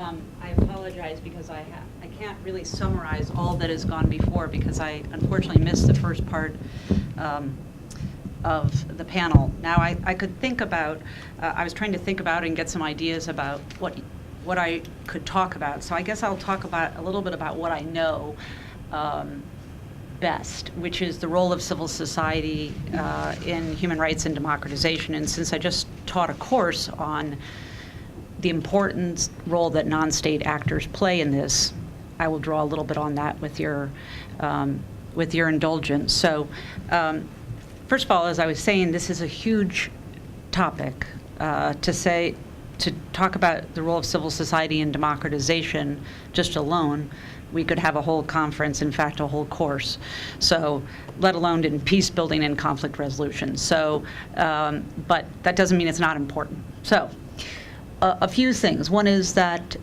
I apologize because I can't really summarize all that has gone before because I unfortunately missed the first part of the panel. Now I could think about, I was trying to think about and get some ideas about what I could talk about. So I guess I'll talk about a little bit about what I know best, which is the role of civil society in human rights and democratization. And since I just taught a course on the important role that non-state actors play in this, I will draw a little bit on that with your indulgence. So, first of all, as I was saying, this is a huge topic. To talk about the role of civil society in democratization just alone, we could have a whole conference, in fact, a whole course. So, let alone in peace building and conflict resolution. So, but that doesn't mean it's not important. So, a few things. One is that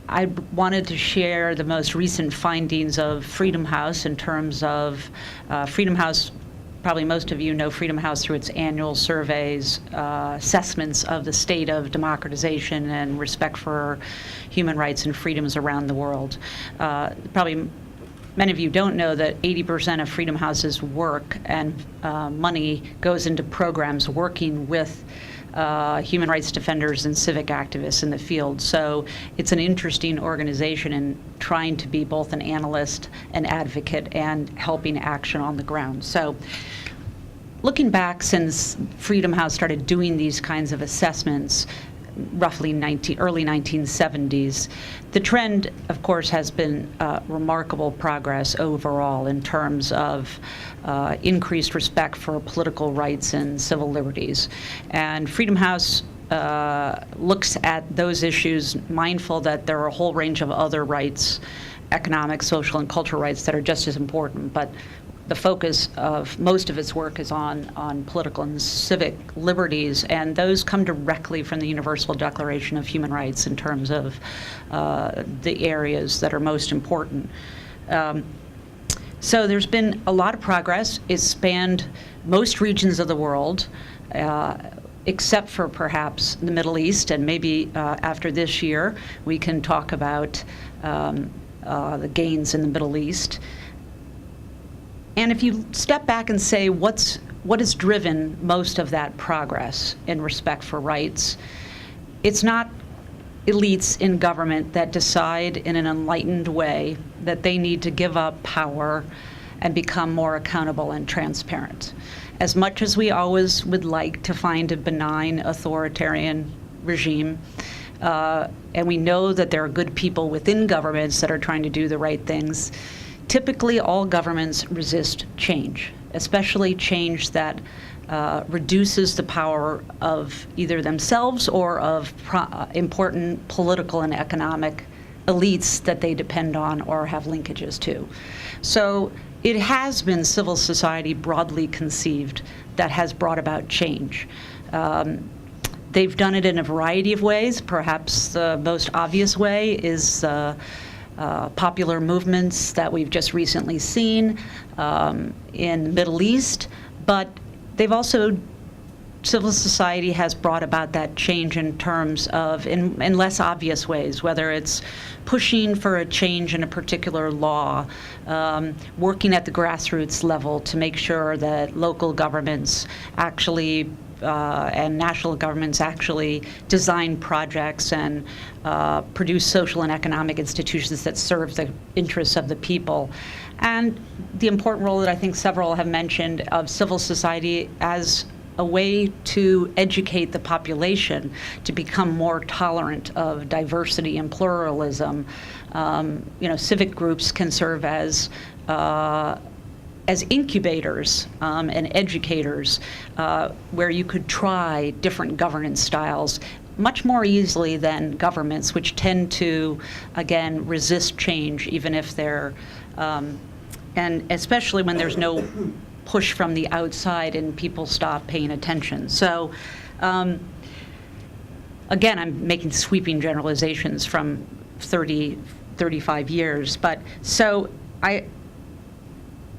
I wanted to share the most recent findings of Freedom House in terms of Freedom House. Probably most of you know Freedom House through its annual surveys, assessments of the state of democratization and respect for human rights and freedoms around the world. Probably many of you don't know that 80% of Freedom House's work and money goes into programs working with human rights defenders and civic activists in the field. So it's an interesting organization in trying to be both an analyst, an advocate, and helping action on the ground. So looking back since Freedom House started doing these kinds of assessments, roughly early 1970s, the trend, of course, has been remarkable progress overall in terms of increased respect for political rights and civil liberties. And Freedom House looks at those issues mindful that there are a whole range of other rights, economic, social, and cultural rights that are just as important, but the focus of most of its work is on political and civic liberties, and those come directly from the Universal Declaration of Human Rights in terms of the areas that are most important. So there's been a lot of progress. It's spanned most regions of the world, except for perhaps the Middle East, and maybe after this year we can talk about the gains in the Middle East. And if you step back and say what has driven most of that progress in respect for rights, it's not elites in government that decide in an enlightened way that they need to give up power and become more accountable and transparent. As much as we always would like to find a benign authoritarian regime, and we know that there are good people within governments that are trying to do the right things, typically all governments resist change, especially change that reduces the power of either themselves or of important political and economic elites that they depend on or have linkages to. So it has been civil society broadly conceived that has brought about change. They've done it in a variety of ways. Perhaps the most obvious way is popular movements that we've just recently seen in the Middle East, but they've also, civil society has brought about that change in terms of, in less obvious ways, whether it's pushing for a change in a particular law, working at the grassroots level to make sure that local governments actually and national governments actually design projects and produce social and economic institutions that serve the interests of the people. And the important role that I think several have mentioned of civil society as a way to educate the population to become more tolerant of diversity and pluralism. Civic groups can serve as incubators and educators, where you could try different governance styles much more easily than governments, which tend to, again, resist change, even if they're, and especially when there's no push from the outside and people stop paying attention. So, again, I'm making sweeping generalizations from 35 years, but so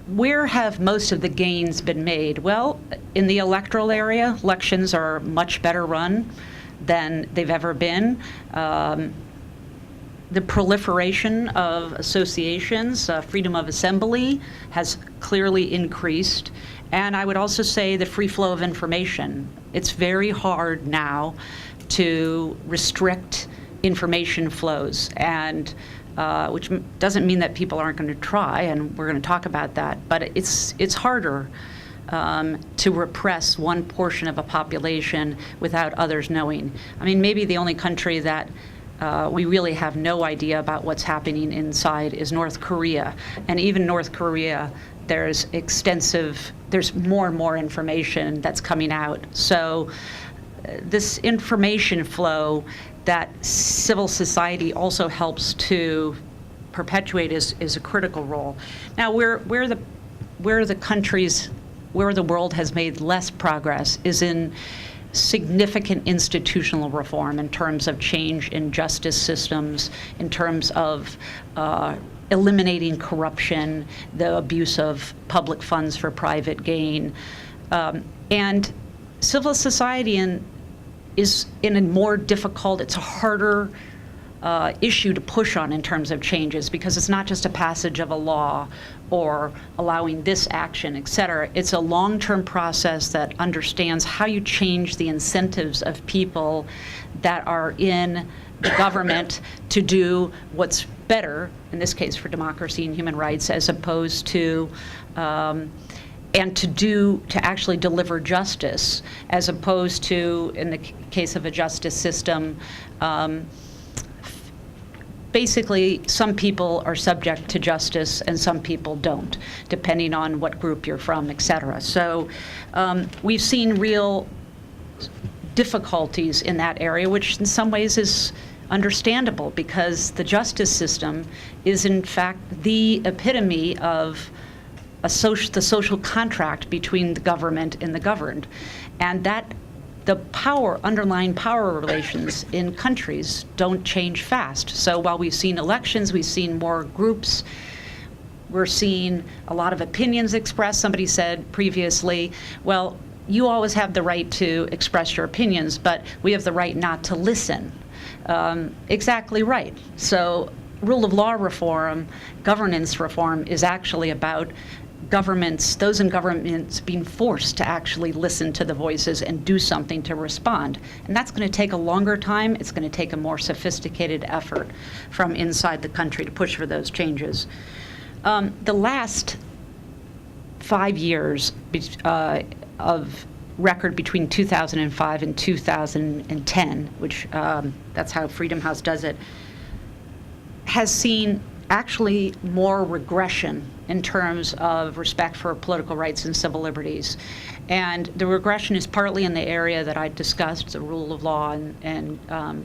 where have most of the gains been made? Well, in the electoral area, elections are much better run than they've ever been. the proliferation of associations, freedom of assembly has clearly increased. And I would also say the free flow of information. It's very hard now to restrict information flows, and which doesn't mean that people aren't going to try, and we're going to talk about that, but it's harder to repress one portion of a population without others knowing. I mean, maybe the only country that we really have no idea about what's happening inside is North Korea. And even North Korea, there's more and more information that's coming out. So this information flow that civil society also helps to perpetuate is a critical role. Now, where the countries, where the world has made less progress is in significant institutional reform in terms of change in justice systems, in terms of eliminating corruption, the abuse of public funds for private gain. And civil society is in a more difficult, it's a harder issue to push on in terms of changes, because it's not just a passage of a law or allowing this action, et cetera. It's a long-term process that understands how you change the incentives of people that are in the government to do what's better, in this case for democracy and human rights, as opposed to and to actually deliver justice, as opposed to, in the case of a justice system, basically some people are subject to justice and some people don't, depending on what group you're from, et cetera. So we've seen real difficulties in that area, which in some ways is understandable, because the justice system is in fact the epitome of the social contract between the government and the governed, and that the underlying power relations in countries don't change fast. So while we've seen elections, we've seen more groups, we're seeing a lot of opinions expressed. Somebody said previously, well, you always have the right to express your opinions, but we have the right not to listen. Exactly right. So rule of law reform, governance reform is actually about those in governments being forced to actually listen to the voices and do something to respond. And that's going to take a longer time. It's going to take a more sophisticated effort from inside the country to push for those changes. The last 5 years of record between 2005 and 2010, which that's how Freedom House does it, has seen actually more regression in terms of respect for political rights and civil liberties. And the regression is partly in the area that I discussed, the rule of law and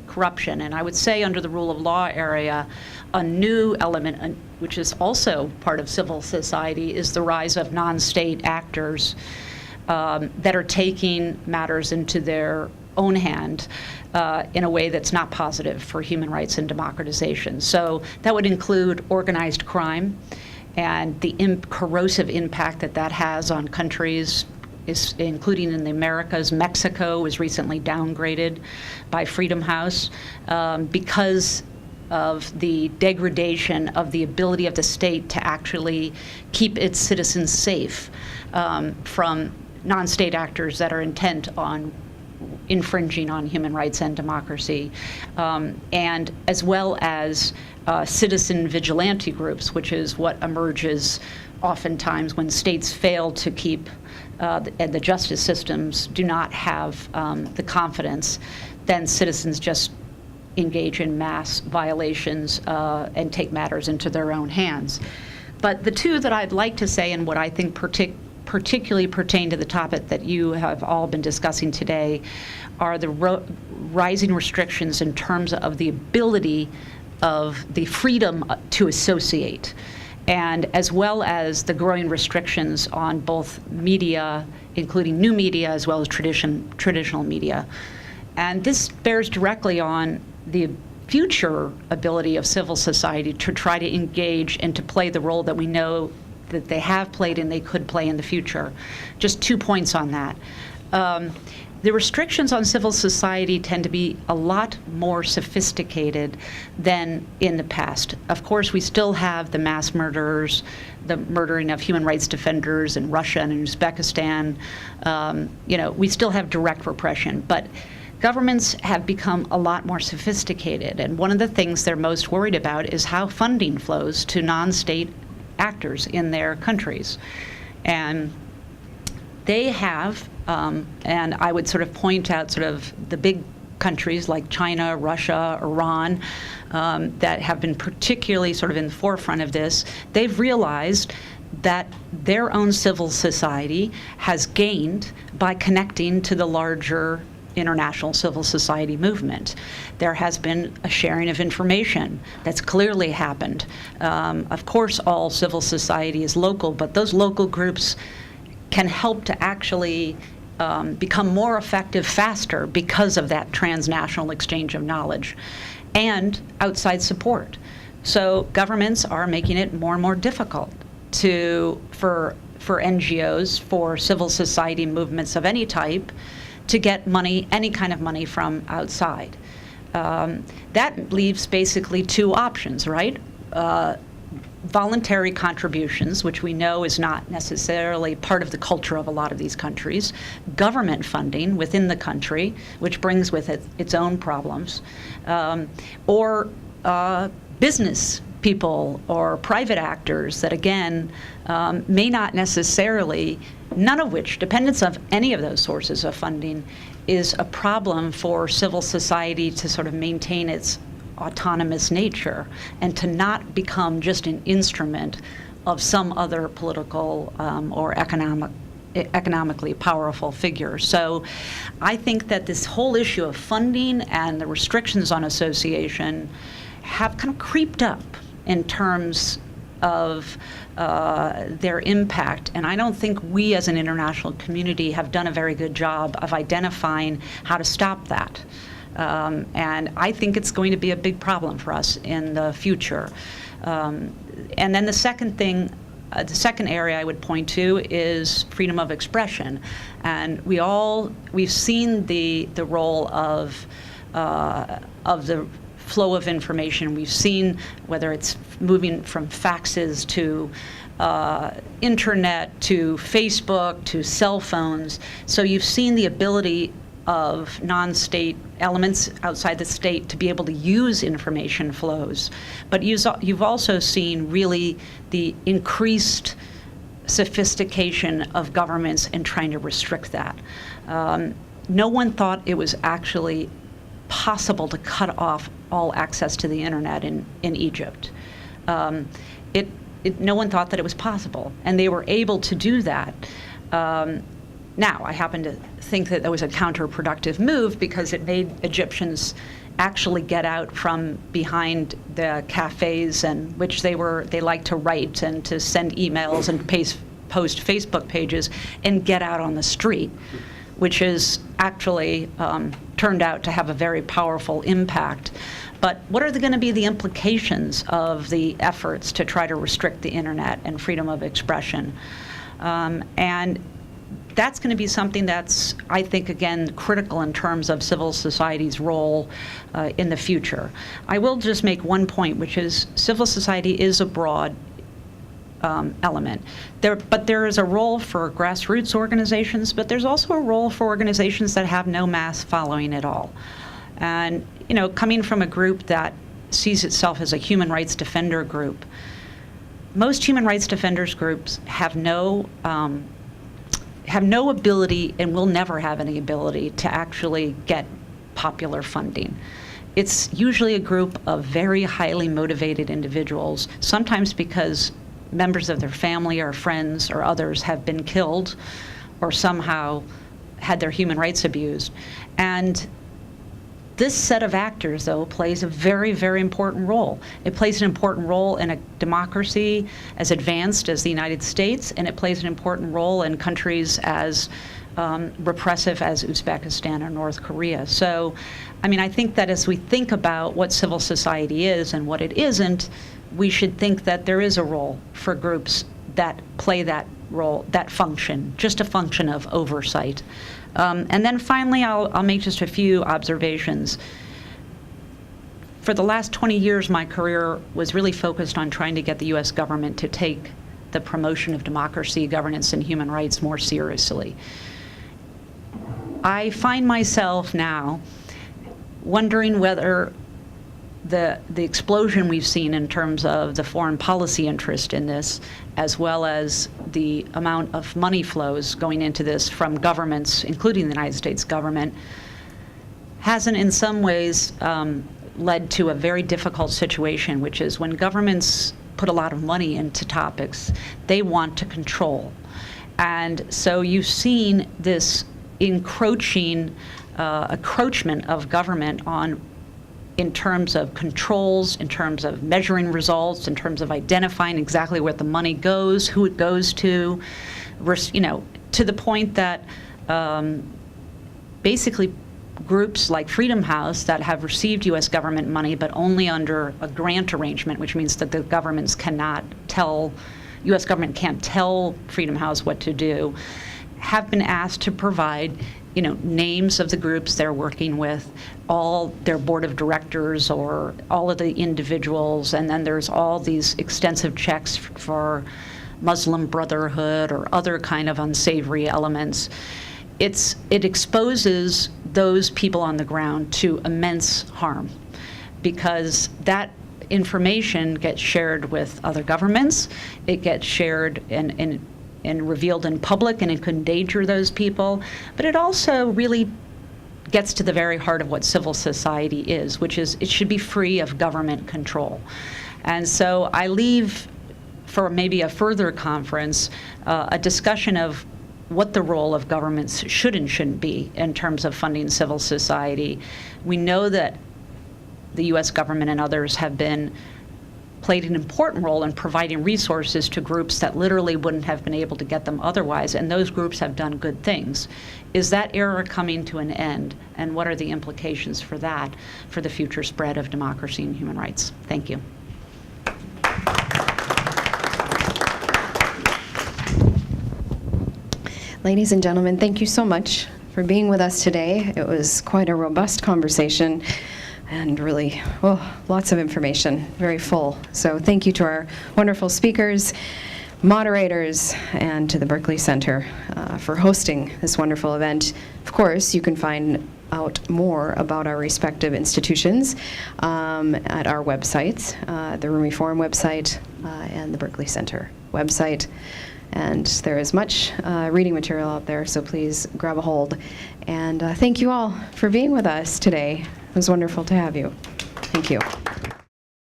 corruption. And I would say under the rule of law area, a new element, which is also part of civil society, is the rise of non-state actors that are taking matters into their own hand in a way that's not positive for human rights and democratization. So that would include organized crime and the corrosive impact that has on countries, including in the Americas. Mexico was recently downgraded by Freedom House because of the degradation of the ability of the state to actually keep its citizens safe from non-state actors that are intent on infringing on human rights and democracy, and as well as citizen vigilante groups, which is what emerges oftentimes when states fail to keep, and the justice systems do not have the confidence, then citizens just engage in mass violations and take matters into their own hands. But the two that I'd like to say, and what I think particularly pertain to the topic that you have all been discussing today, are the rising restrictions in terms of the ability of the freedom to associate, and as well as the growing restrictions on both media, including new media, as well as traditional media. And this bears directly on the future ability of civil society to try to engage and to play the role that we know that they have played and they could play in the future. Just 2 points on that. the restrictions on civil society tend to be a lot more sophisticated than in the past. Of course, we still have the mass murderers, the murdering of human rights defenders in Russia and in Uzbekistan. We still have direct repression, but governments have become a lot more sophisticated. And one of the things they're most worried about is how funding flows to non-state actors in their countries. And they have, and I would sort of point out sort of the big countries like China, Russia, Iran, that have been particularly sort of in the forefront of this. They've realized that their own civil society has gained by connecting to the larger international civil society movement. There has been a sharing of information that's clearly happened. Of course, all civil society is local, but those local groups can help to actually become more effective faster because of that transnational exchange of knowledge and outside support. So governments are making it more and more difficult for NGOs, for civil society movements of any type, to get money, any kind of money from outside. That leaves basically two options, right? Voluntary contributions, which we know is not necessarily part of the culture of a lot of these countries, government funding within the country, which brings with it its own problems, or business people or private actors that, again, may not necessarily, none of which, dependence of any of those sources of funding, is a problem for civil society to sort of maintain its autonomous nature and to not become just an instrument of some other political or economically powerful figure. So I think that this whole issue of funding and the restrictions on association have kind of creeped up in terms of their impact. And I don't think we as an international community have done a very good job of identifying how to stop that. And I think it's going to be a big problem for us in the future. And then the second thing, the second area I would point to is freedom of expression. And we've seen the role of the flow of information. We've seen whether it's moving from faxes to internet to Facebook to cell phones. So you've seen the ability of non-state elements outside the state to be able to use information flows. But you've also seen really the increased sophistication of governments in trying to restrict that. No one thought it was actually possible to cut off all access to the internet in Egypt. No one thought that it was possible, and they were able to do that. Now, I happen to think that was a counterproductive move because it made Egyptians actually get out from behind the cafes in which they like to write and to send emails and post Facebook pages and get out on the street, which is actually turned out to have a very powerful impact. But what are going to be the implications of the efforts to try to restrict the internet and freedom of expression? And that's going to be something that's, I think, again, critical in terms of civil society's role in the future. I will just make one point, which is civil society is a broad element. But there is a role for grassroots organizations, but there's also a role for organizations that have no mass following at all. And, coming from a group that sees itself as a human rights defender group, most human rights defenders groups have no ability and will never have any ability to actually get popular funding. It's usually a group of very highly motivated individuals, sometimes because members of their family or friends or others have been killed or somehow had their human rights abused. And this set of actors, though, plays a very, very important role. It plays an important role in a democracy as advanced as the United States, and it plays an important role in countries as repressive as Uzbekistan or North Korea. So, I think that as we think about what civil society is and what it isn't, we should think that there is a role for groups that play that role, that function, just a function of oversight. And then finally, I'll make just a few observations. For the last 20 years, my career was really focused on trying to get the U.S. government to take the promotion of democracy, governance, and human rights more seriously. I find myself now wondering whether the explosion we've seen in terms of the foreign policy interest in this, as well as the amount of money flows going into this from governments, including the United States government, hasn't in some ways led to a very difficult situation, which is when governments put a lot of money into topics, they want to control. And so you've seen this encroachment of government in terms of controls, in terms of measuring results, in terms of identifying exactly where the money goes, who it goes to the point that basically groups like Freedom House that have received U.S. government money, but only under a grant arrangement, which means that the governments U.S. government can't tell Freedom House what to do, have been asked to provide names of the groups they're working with, all their board of directors or all of the individuals, and then there's all these extensive checks for Muslim Brotherhood or other kind of unsavory elements. It exposes those people on the ground to immense harm because that information gets shared with other governments. It gets shared and revealed in public, and it could endanger those people. But it also really gets to the very heart of what civil society is, which is it should be free of government control. And so I leave for maybe a further conference a discussion of what the role of governments should and shouldn't be in terms of funding civil society. We know that the U.S. government and others have played an important role in providing resources to groups that literally wouldn't have been able to get them otherwise, and those groups have done good things. Is that era coming to an end, and what are the implications for that for the future spread of democracy and human rights? Thank you. Ladies and gentlemen, thank you so much for being with us today. It was quite a robust conversation and really, lots of information, very full. So thank you to our wonderful speakers, moderators, and to the Berkley Center for hosting this wonderful event. Of course, you can find out more about our respective institutions at our websites, the Rumi Forum website and the Berkley Center website. And there is much reading material out there, so please grab a hold. And thank you all for being with us today. It was wonderful to have you. Thank you.